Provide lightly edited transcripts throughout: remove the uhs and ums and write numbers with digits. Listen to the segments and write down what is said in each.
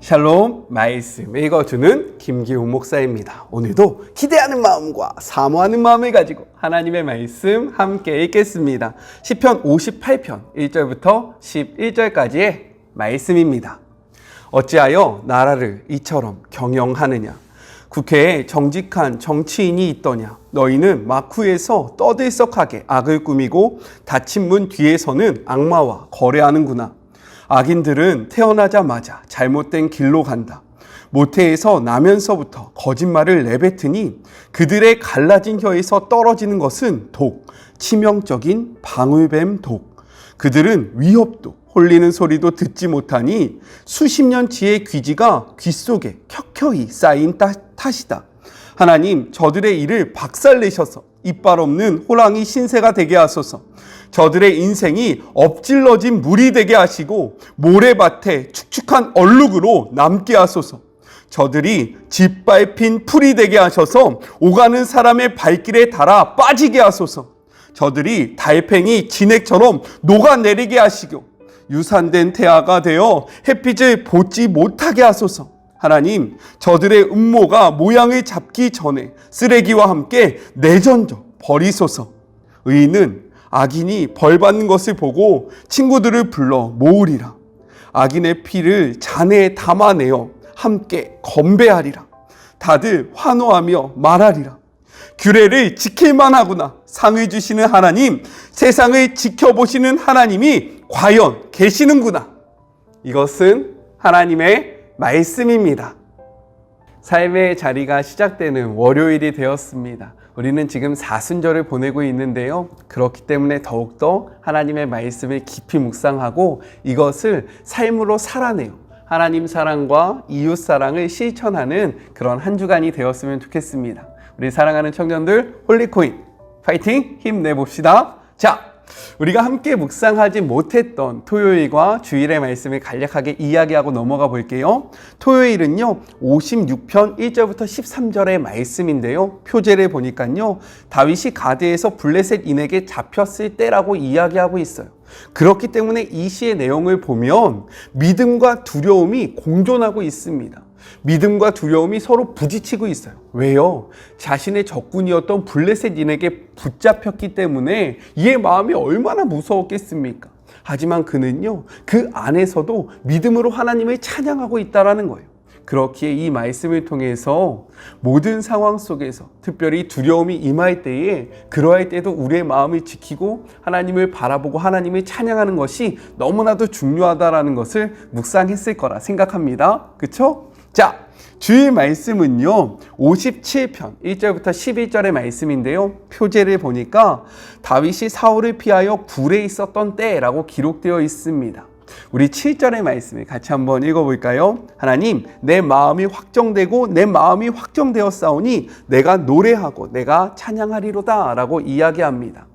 샬롬, 말씀 읽어주는 김기훈 목사입니다. 오늘도 기대하는 마음과 사모하는 마음을 가지고 하나님의 말씀 함께 읽겠습니다. 시편 58편 1절부터 11절까지의 말씀입니다. 어찌하여 나라를 이처럼 경영하느냐? 국회에 정직한 정치인이 있더냐? 너희는 마쿠에서 떠들썩하게 악을 꾸미고 닫힌 문 뒤에서는 악마와 거래하는구나. 악인들은 태어나자마자 잘못된 길로 간다. 모태에서 나면서부터 거짓말을 내뱉으니 그들의 갈라진 혀에서 떨어지는 것은 독, 치명적인 방울뱀 독. 그들은 위협도 홀리는 소리도 듣지 못하니 수십 년치의 귀지가 귀 속에 켜켜이 쌓인 탓이다. 하나님, 저들의 일을 박살내셔서 이빨 없는 호랑이 신세가 되게 하소서. 저들의 인생이 엎질러진 물이 되게 하시고 모래밭에 축축한 얼룩으로 남게 하소서. 저들이 짓밟힌 풀이 되게 하셔서 오가는 사람의 발길에 닿아 빠지게 하소서. 저들이 달팽이 진액처럼 녹아내리게 하시고 유산된 태아가 되어 햇빛을 보지 못하게 하소서. 하나님, 저들의 음모가 모양을 잡기 전에 쓰레기와 함께 내던져 버리소서. 의인은 악인이 벌받는 것을 보고 친구들을 불러 모으리라. 악인의 피를 잔에 담아내어 함께 건배하리라. 다들 환호하며 말하리라. 규례를 지킬만 하구나. 상을 주시는 하나님, 세상을 지켜보시는 하나님이 과연 계시는구나. 이것은 하나님의 말씀입니다. 삶의 자리가 시작되는 월요일이 되었습니다. 우리는 지금 사순절을 보내고 있는데요. 그렇기 때문에 더욱더 하나님의 말씀을 깊이 묵상하고 이것을 삶으로 살아내요. 하나님 사랑과 이웃 사랑을 실천하는 그런 한 주간이 되었으면 좋겠습니다. 우리 사랑하는 청년들 홀리코인 파이팅 힘내봅시다. 자, 우리가 함께 묵상하지 못했던 토요일과 주일의 말씀을 간략하게 이야기하고 넘어가 볼게요. 토요일은요 56편 1절부터 13절의 말씀인데요. 표제를 보니까요 다윗이 가드에서 블레셋인에게 잡혔을 때라고 이야기하고 있어요. 그렇기 때문에 이 시의 내용을 보면 믿음과 두려움이 공존하고 있습니다. 믿음과 두려움이 서로 부딪히고 있어요. 왜요? 자신의 적군이었던 블레셋인에게 붙잡혔기 때문에 이의 마음이 얼마나 무서웠겠습니까? 하지만 그는요, 그 안에서도 믿음으로 하나님을 찬양하고 있다는 거예요. 그렇기에 이 말씀을 통해서 모든 상황 속에서 특별히 두려움이 임할 때에 그러할 때도 우리의 마음을 지키고 하나님을 바라보고 하나님을 찬양하는 것이 너무나도 중요하다는 것을 묵상했을 거라 생각합니다. 그렇죠? 자, 주일 말씀은요 57편 1절부터 11절의 말씀인데요. 표제를 보니까 다윗이 사울을 피하여 굴에 있었던 때라고 기록되어 있습니다. 우리 7절의 말씀을 같이 한번 읽어볼까요? 하나님, 내 마음이 확정되고 내 마음이 확정되었사오니 내가 노래하고 내가 찬양하리로다 라고 이야기합니다.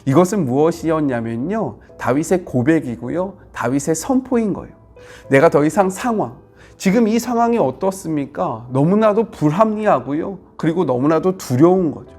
이것은 무엇이었냐면요 다윗의 고백이고요 다윗의 선포인 거예요. 내가 더 이상 지금 이 상황이 어떻습니까? 너무나도 불합리하고요. 그리고 너무나도 두려운 거죠.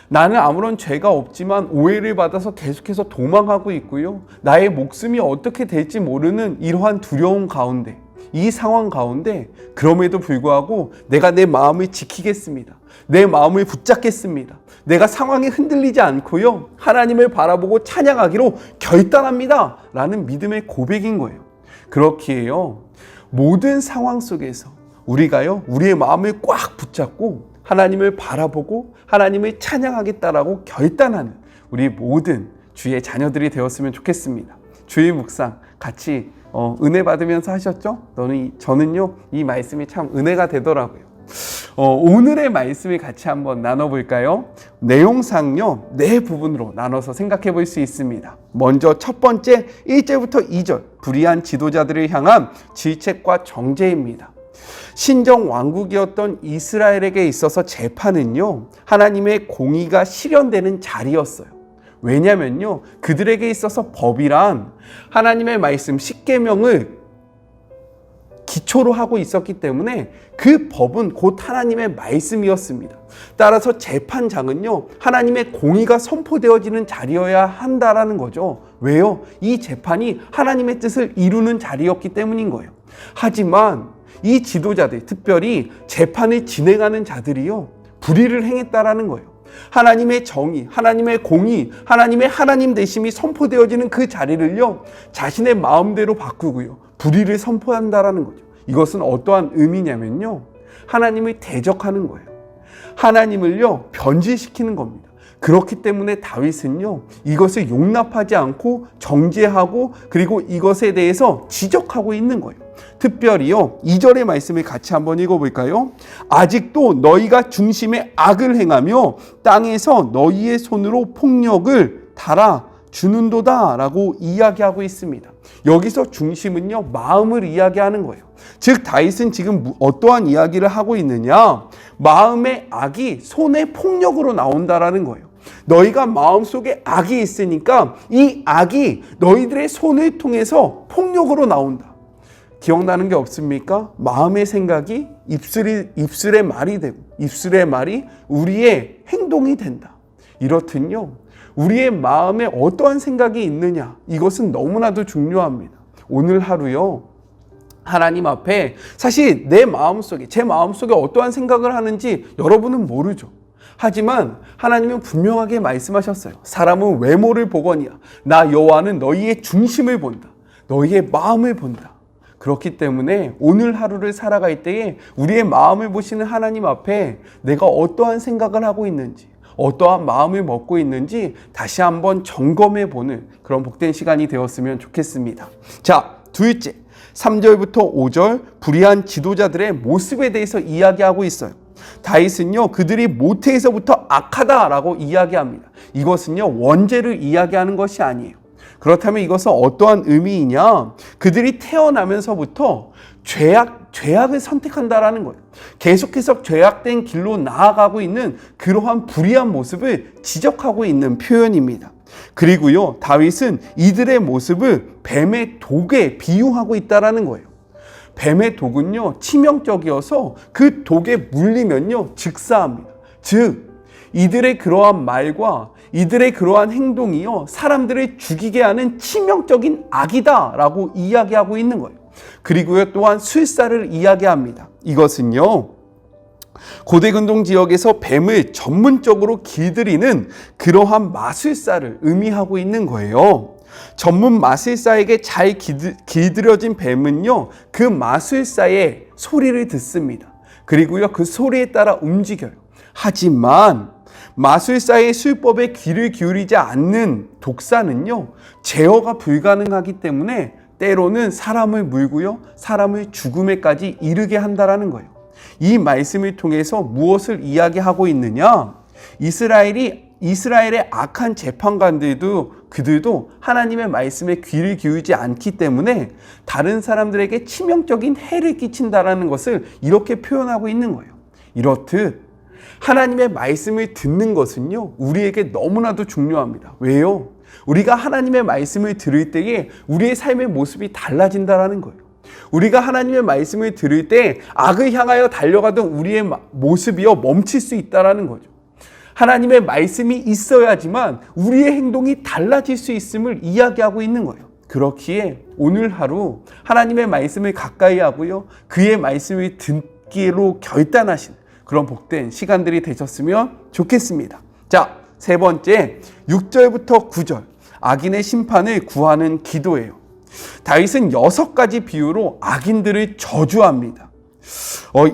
나는 아무런 죄가 없지만 오해를 받아서 계속해서 도망하고 있고요. 나의 목숨이 어떻게 될지 모르는 이러한 두려움 가운데, 이 상황 가운데 그럼에도 불구하고 내가 내 마음을 지키겠습니다. 내 마음을 붙잡겠습니다. 내가 상황에 흔들리지 않고요. 하나님을 바라보고 찬양하기로 결단합니다. 라는 믿음의 고백인 거예요. 그렇기에요. 모든 상황 속에서 우리가요, 우리의 마음을 꽉 붙잡고 하나님을 바라보고 하나님을 찬양하겠다라고 결단하는 우리 모든 주의 자녀들이 되었으면 좋겠습니다. 주의 묵상 같이 은혜 받으면서 하셨죠? 저는요, 이 말씀이 참 은혜가 되더라고요. 오늘의 말씀을 같이 한번 나눠볼까요? 내용상요 4부분으로 나눠서 생각해 볼 수 있습니다. 먼저 첫 번째 1절부터 2절 불의한 지도자들을 향한 질책과 정죄입니다. 신정 왕국이었던 이스라엘에게 있어서 재판은요 하나님의 공의가 실현되는 자리였어요. 왜냐면요 그들에게 있어서 법이란 하나님의 말씀 십계명을 기초로 하고 있었기 때문에 그 법은 곧 하나님의 말씀이었습니다. 따라서 재판장은요, 하나님의 공의가 선포되어지는 자리여야 한다라는 거죠. 왜요? 이 재판이 하나님의 뜻을 이루는 자리였기 때문인 거예요. 하지만 이 지도자들, 특별히 재판을 진행하는 자들이요, 불의를 행했다라는 거예요. 하나님의 정의, 하나님의 공의, 하나님의 하나님 되심이 선포되어지는 그 자리를요, 자신의 마음대로 바꾸고요, 불의를 선포한다라는 거죠. 이것은 어떠한 의미냐면요, 하나님을 대적하는 거예요. 하나님을요, 변질시키는 겁니다. 그렇기 때문에 다윗은요, 이것을 용납하지 않고 정죄하고 그리고 이것에 대해서 지적하고 있는 거예요. 특별히요, 2절의 말씀을 같이 한번 읽어볼까요? 아직도 너희가 중심에 악을 행하며 땅에서 너희의 손으로 폭력을 달아 주는도다 라고 이야기하고 있습니다. 여기서 중심은요, 마음을 이야기하는 거예요. 즉 다윗은 지금 어떠한 이야기를 하고 있느냐, 마음의 악이 손의 폭력으로 나온다라는 거예요. 너희가 마음속에 악이 있으니까 이 악이 너희들의 손을 통해서 폭력으로 나온다. 기억나는 게 없습니까? 마음의 생각이 입술의 말이 되고 입술의 말이 우리의 행동이 된다. 이렇듯요, 우리의 마음에 어떠한 생각이 있느냐, 이것은 너무나도 중요합니다. 오늘 하루요, 하나님 앞에 사실 내 마음속에, 제 마음속에 어떠한 생각을 하는지 여러분은 모르죠. 하지만 하나님은 분명하게 말씀하셨어요. 사람은 외모를 보거니와 나 여호와는 너희의 중심을 본다. 너희의 마음을 본다. 그렇기 때문에 오늘 하루를 살아갈 때에 우리의 마음을 보시는 하나님 앞에 내가 어떠한 생각을 하고 있는지, 어떠한 마음을 먹고 있는지 다시 한번 점검해 보는 그런 복된 시간이 되었으면 좋겠습니다. 자, 둘째, 3절부터 5절 불의한 지도자들의 모습에 대해서 이야기하고 있어요. 다윗은요, 그들이 모태에서부터 악하다라고 이야기합니다. 이것은요, 원죄를 이야기하는 것이 아니에요. 그렇다면 이것은 어떠한 의미이냐? 그들이 태어나면서부터 죄악을 선택한다라는 거예요. 계속해서 죄악된 길로 나아가고 있는 그러한 불의한 모습을 지적하고 있는 표현입니다. 그리고요, 다윗은 이들의 모습을 뱀의 독에 비유하고 있다라는 거예요. 뱀의 독은요, 치명적이어서 그 독에 물리면요, 즉사합니다. 즉, 이들의 그러한 말과 이들의 그러한 행동이요, 사람들을 죽이게 하는 치명적인 악이다라고 이야기하고 있는 거예요. 그리고요, 또한 술사를 이야기합니다. 이것은요, 고대근동 지역에서 뱀을 전문적으로 길들이는 그러한 마술사를 의미하고 있는 거예요. 전문 마술사에게 잘 길들여진 뱀은요, 그 마술사의 소리를 듣습니다. 그리고요, 그 소리에 따라 움직여요. 하지만 마술사의 술법에 귀를 기울이지 않는 독사는요, 제어가 불가능하기 때문에 때로는 사람을 물고요, 사람을 죽음에까지 이르게 한다라는 거예요. 이 말씀을 통해서 무엇을 이야기하고 있느냐? 이스라엘의 악한 재판관들도 그들도 하나님의 말씀에 귀를 기울이지 않기 때문에 다른 사람들에게 치명적인 해를 끼친다라는 것을 이렇게 표현하고 있는 거예요. 이렇듯 하나님의 말씀을 듣는 것은요, 우리에게 너무나도 중요합니다. 왜요? 우리가 하나님의 말씀을 들을 때에 우리의 삶의 모습이 달라진다라는 거예요. 우리가 하나님의 말씀을 들을 때 악을 향하여 달려가던 우리의 모습이요, 멈출 수 있다라는 거죠. 하나님의 말씀이 있어야지만 우리의 행동이 달라질 수 있음을 이야기하고 있는 거예요. 그렇기에 오늘 하루 하나님의 말씀을 가까이 하고요, 그의 말씀을 듣기로 결단하신 그런 복된 시간들이 되셨으면 좋겠습니다. 자, 세 번째, 6절부터 9절 악인의 심판을 구하는 기도예요. 다윗은 6가지 비유로 악인들을 저주합니다.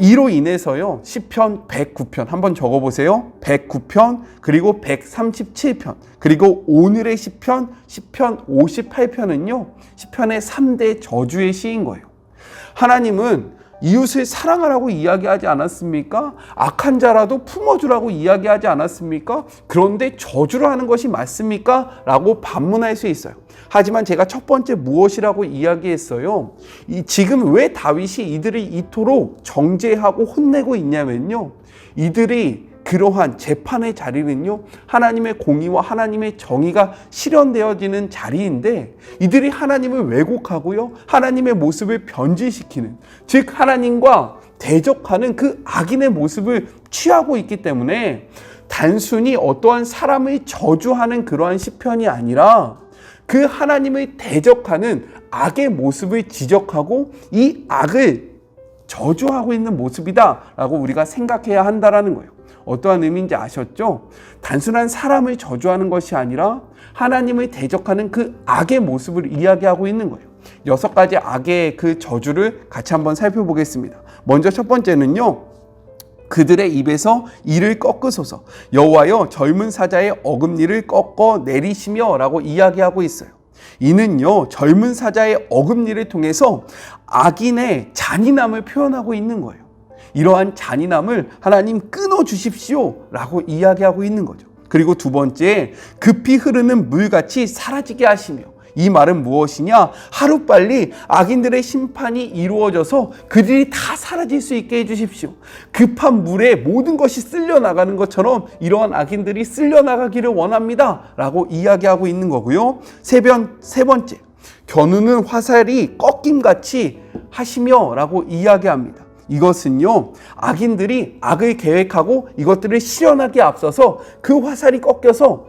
이로 인해서요, 시편 109편 한번 적어보세요. 109편, 그리고 137편, 그리고 오늘의 시편 58편은요 시편의 3대 저주의 시인 거예요. 하나님은 이웃을 사랑하라고 이야기하지 않았습니까? 악한 자라도 품어주라고 이야기하지 않았습니까? 그런데 저주를 하는 것이 맞습니까? 라고 반문할 수 있어요. 하지만 제가 첫 번째 무엇이라고 이야기했어요? 지금 왜 다윗이 이들을 이토록 정죄하고 혼내고 있냐면요, 이들이 그러한 재판의 자리는요, 하나님의 공의와 하나님의 정의가 실현되어지는 자리인데, 이들이 하나님을 왜곡하고요, 하나님의 모습을 변질시키는, 즉 하나님과 대적하는 그 악인의 모습을 취하고 있기 때문에 단순히 어떠한 사람을 저주하는 그러한 시편이 아니라 그 하나님을 대적하는 악의 모습을 지적하고 이 악을 저주하고 있는 모습이다라고 우리가 생각해야 한다라는 거예요. 어떠한 의미인지 아셨죠? 단순한 사람을 저주하는 것이 아니라 하나님을 대적하는 그 악의 모습을 이야기하고 있는 거예요. 6가지 악의 그 저주를 같이 한번 살펴보겠습니다. 먼저 첫 번째는요, 그들의 입에서 이를 꺾으소서, 여호와여 젊은 사자의 어금니를 꺾어 내리시며 라고 이야기하고 있어요. 이는요, 젊은 사자의 어금니를 통해서 악인의 잔인함을 표현하고 있는 거예요. 이러한 잔인함을 하나님 끊어주십시오 라고 이야기하고 있는 거죠. 그리고 두 번째, 급히 흐르는 물같이 사라지게 하시며, 이 말은 무엇이냐? 하루빨리 악인들의 심판이 이루어져서 그들이 다 사라질 수 있게 해주십시오. 급한 물에 모든 것이 쓸려나가는 것처럼 이러한 악인들이 쓸려나가기를 원합니다 라고 이야기하고 있는 거고요. 세 번째, 겨누는 화살이 꺾임같이 하시며 라고 이야기합니다. 이것은요, 악인들이 악을 계획하고 이것들을 실현하기에 앞서서 그 화살이 꺾여서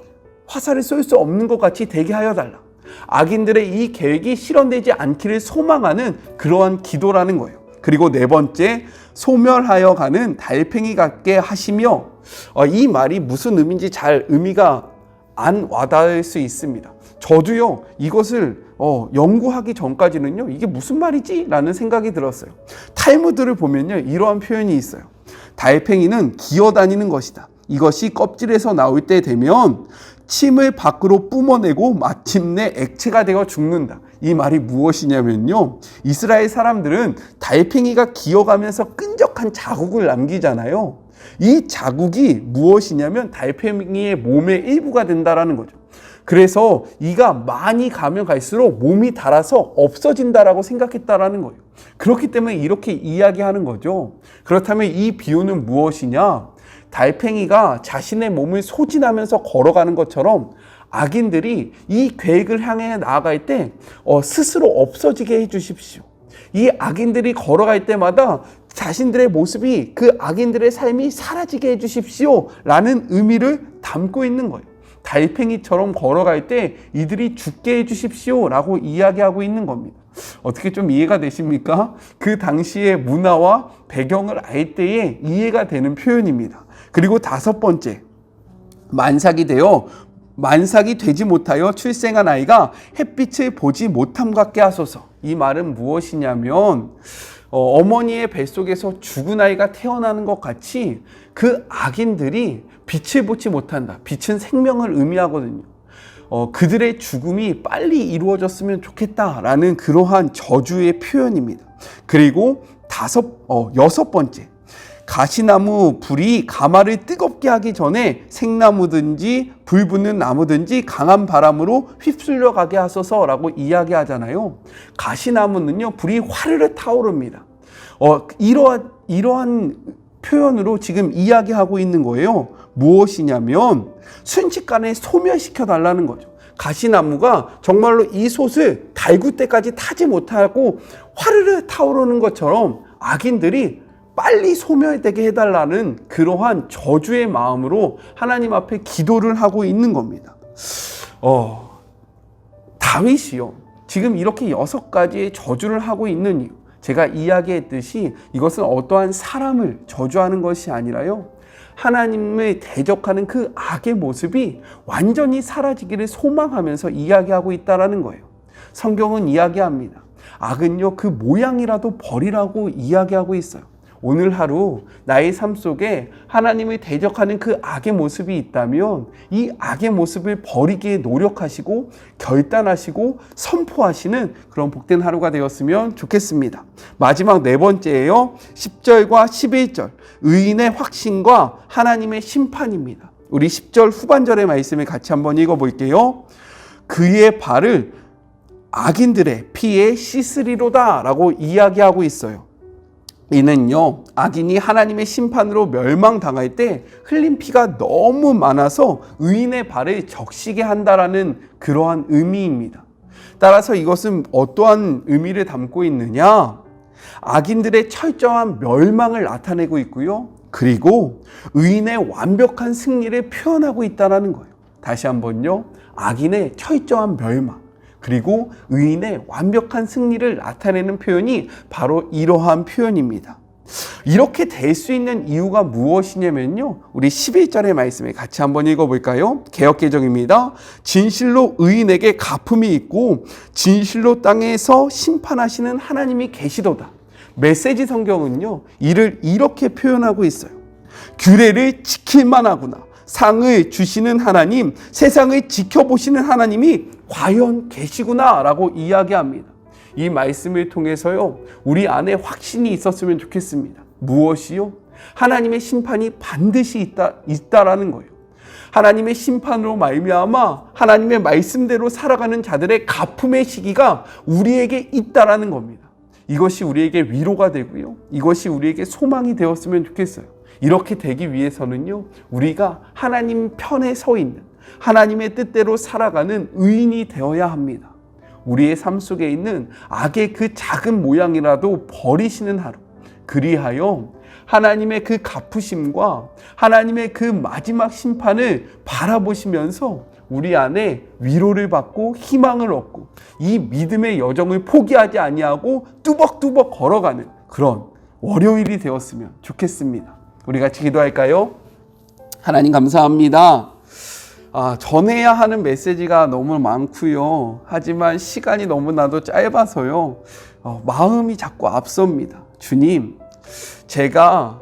화살을 쏠 수 없는 것 같이 되게 하여 달라. 악인들의 이 계획이 실현되지 않기를 소망하는 그러한 기도라는 거예요. 그리고 네 번째, 소멸하여 가는 달팽이 같게 하시며, 이 말이 무슨 의미인지 잘 의미가 안 와닿을 수 있습니다. 저도요, 이것을 연구하기 전까지는요, 이게 무슨 말이지? 라는 생각이 들었어요. 탈무드를 보면요, 이러한 표현이 있어요. 달팽이는 기어다니는 것이다. 이것이 껍질에서 나올 때 되면 침을 밖으로 뿜어내고 마침내 액체가 되어 죽는다. 이 말이 무엇이냐면요, 이스라엘 사람들은 달팽이가 기어가면서 끈적한 자국을 남기잖아요. 이 자국이 무엇이냐면 달팽이의 몸의 일부가 된다라는 거죠. 그래서 이가 많이 가면 갈수록 몸이 닳아서 없어진다라고 생각했다라는 거예요. 그렇기 때문에 이렇게 이야기하는 거죠. 그렇다면 이 비유는 무엇이냐? 달팽이가 자신의 몸을 소진하면서 걸어가는 것처럼 악인들이 이 계획을 향해 나아갈 때 스스로 없어지게 해주십시오. 이 악인들이 걸어갈 때마다 자신들의 모습이, 그 악인들의 삶이 사라지게 해주십시오 라는 의미를 담고 있는 거예요. 달팽이처럼 걸어갈 때 이들이 죽게 해주십시오 라고 이야기하고 있는 겁니다. 어떻게 좀 이해가 되십니까? 그 당시의 문화와 배경을 알 때에 이해가 되는 표현입니다. 그리고 다섯 번째, 만삭이 되지 못하여 출생한 아이가 햇빛을 보지 못함 같게 하소서. 이 말은 무엇이냐면, 어머니의 뱃속에서 죽은 아이가 태어나는 것 같이 그 악인들이 빛을 보지 못한다. 빛은 생명을 의미하거든요. 그들의 죽음이 빨리 이루어졌으면 좋겠다라는 그러한 저주의 표현입니다. 그리고 여섯 번째, 가시나무 불이 가마를 뜨겁게 하기 전에 생나무든지 불 붙는 나무든지 강한 바람으로 휩쓸려 가게 하소서라고 이야기하잖아요. 가시나무는요, 불이 화르르 타오릅니다. 이러한 표현으로 지금 이야기하고 있는 거예요. 무엇이냐면 순식간에 소멸시켜 달라는 거죠. 가시나무가 정말로 이 솥을 달굴 때까지 타지 못하고 화르르 타오르는 것처럼 악인들이 빨리 소멸되게 해달라는 그러한 저주의 마음으로 하나님 앞에 기도를 하고 있는 겁니다. 다윗이요, 지금 이렇게 6가지의 저주를 하고 있는 이유, 제가 이야기했듯이 이것은 어떠한 사람을 저주하는 것이 아니라요, 하나님을 대적하는 그 악의 모습이 완전히 사라지기를 소망하면서 이야기하고 있다는 거예요. 성경은 이야기합니다. 악은요, 그 모양이라도 버리라고 이야기하고 있어요. 오늘 하루 나의 삶 속에 하나님을 대적하는 그 악의 모습이 있다면 이 악의 모습을 버리기에 노력하시고 결단하시고 선포하시는 그런 복된 하루가 되었으면 좋겠습니다. 마지막 네 번째예요. 10절과 11절, 의인의 확신과 하나님의 심판입니다. 우리 10절 후반절의 말씀을 같이 한번 읽어볼게요. 그의 발을 악인들의 피에 씻으리로다 라고 이야기하고 있어요. 이는요, 악인이 하나님의 심판으로 멸망당할 때 흘린 피가 너무 많아서 의인의 발을 적시게 한다라는 그러한 의미입니다. 따라서 이것은 어떠한 의미를 담고 있느냐? 악인들의 철저한 멸망을 나타내고 있고요. 그리고 의인의 완벽한 승리를 표현하고 있다는 거예요. 다시 한번요. 악인의 철저한 멸망, 그리고 의인의 완벽한 승리를 나타내는 표현이 바로 이러한 표현입니다. 이렇게 될 수 있는 이유가 무엇이냐면요, 우리 11절의 말씀을 같이 한번 읽어볼까요? 개역개정입니다. 진실로 의인에게 갚음이 있고 진실로 땅에서 심판하시는 하나님이 계시도다. 메시지 성경은요, 이를 이렇게 표현하고 있어요. 규례를 지킬만 하구나. 상을 주시는 하나님, 세상을 지켜보시는 하나님이 과연 계시구나 라고 이야기합니다. 이 말씀을 통해서요, 우리 안에 확신이 있었으면 좋겠습니다. 무엇이요? 하나님의 심판이 반드시 있다라는 거예요. 하나님의 심판으로 말미암아 하나님의 말씀대로 살아가는 자들의 갚음의 시기가 우리에게 있다라는 겁니다. 이것이 우리에게 위로가 되고요, 이것이 우리에게 소망이 되었으면 좋겠어요. 이렇게 되기 위해서는요, 우리가 하나님 편에 서 있는, 하나님의 뜻대로 살아가는 의인이 되어야 합니다. 우리의 삶 속에 있는 악의 그 작은 모양이라도 버리시는 하루, 그리하여 하나님의 그 갚으심과 하나님의 그 마지막 심판을 바라보시면서 우리 안에 위로를 받고 희망을 얻고 이 믿음의 여정을 포기하지 아니하고 뚜벅뚜벅 걸어가는 그런 월요일이 되었으면 좋겠습니다. 우리 같이 기도할까요? 하나님 감사합니다. 전해야 하는 메시지가 너무 많고요. 하지만 시간이 너무나도 짧아서요. 마음이 자꾸 앞섭니다. 주님, 제가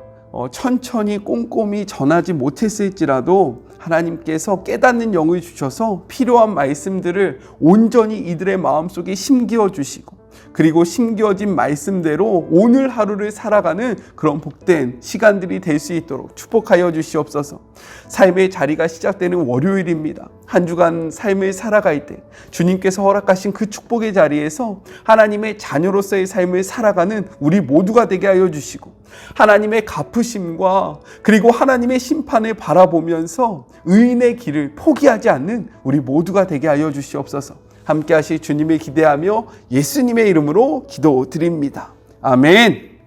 천천히 꼼꼼히 전하지 못했을지라도 하나님께서 깨닫는 영을 주셔서 필요한 말씀들을 온전히 이들의 마음속에 심기어 주시고, 그리고 심겨진 말씀대로 오늘 하루를 살아가는 그런 복된 시간들이 될 수 있도록 축복하여 주시옵소서. 삶의 자리가 시작되는 월요일입니다. 한 주간 삶을 살아갈 때 주님께서 허락하신 그 축복의 자리에서 하나님의 자녀로서의 삶을 살아가는 우리 모두가 되게 하여 주시고, 하나님의 갚으심과 그리고 하나님의 심판을 바라보면서 의인의 길을 포기하지 않는 우리 모두가 되게 하여 주시옵소서. 함께 하실 주님을 기대하며 예수님의 이름으로 기도드립니다. 아멘.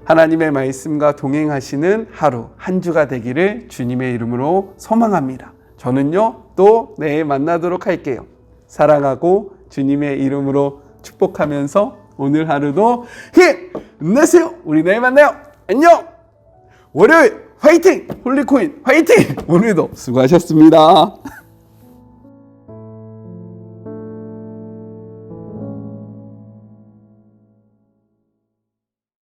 하나님의 말씀과 동행하시는 하루, 한 주가 되기를 주님의 이름으로 소망합니다. 저는요, 또 내일 만나도록 할게요. 사랑하고 주님의 이름으로 축복하면서 오늘 하루도 힘내세요. 우리 내일 만나요. 안녕. 월요일 화이팅! 홀리코인 화이팅! 오늘도 수고하셨습니다.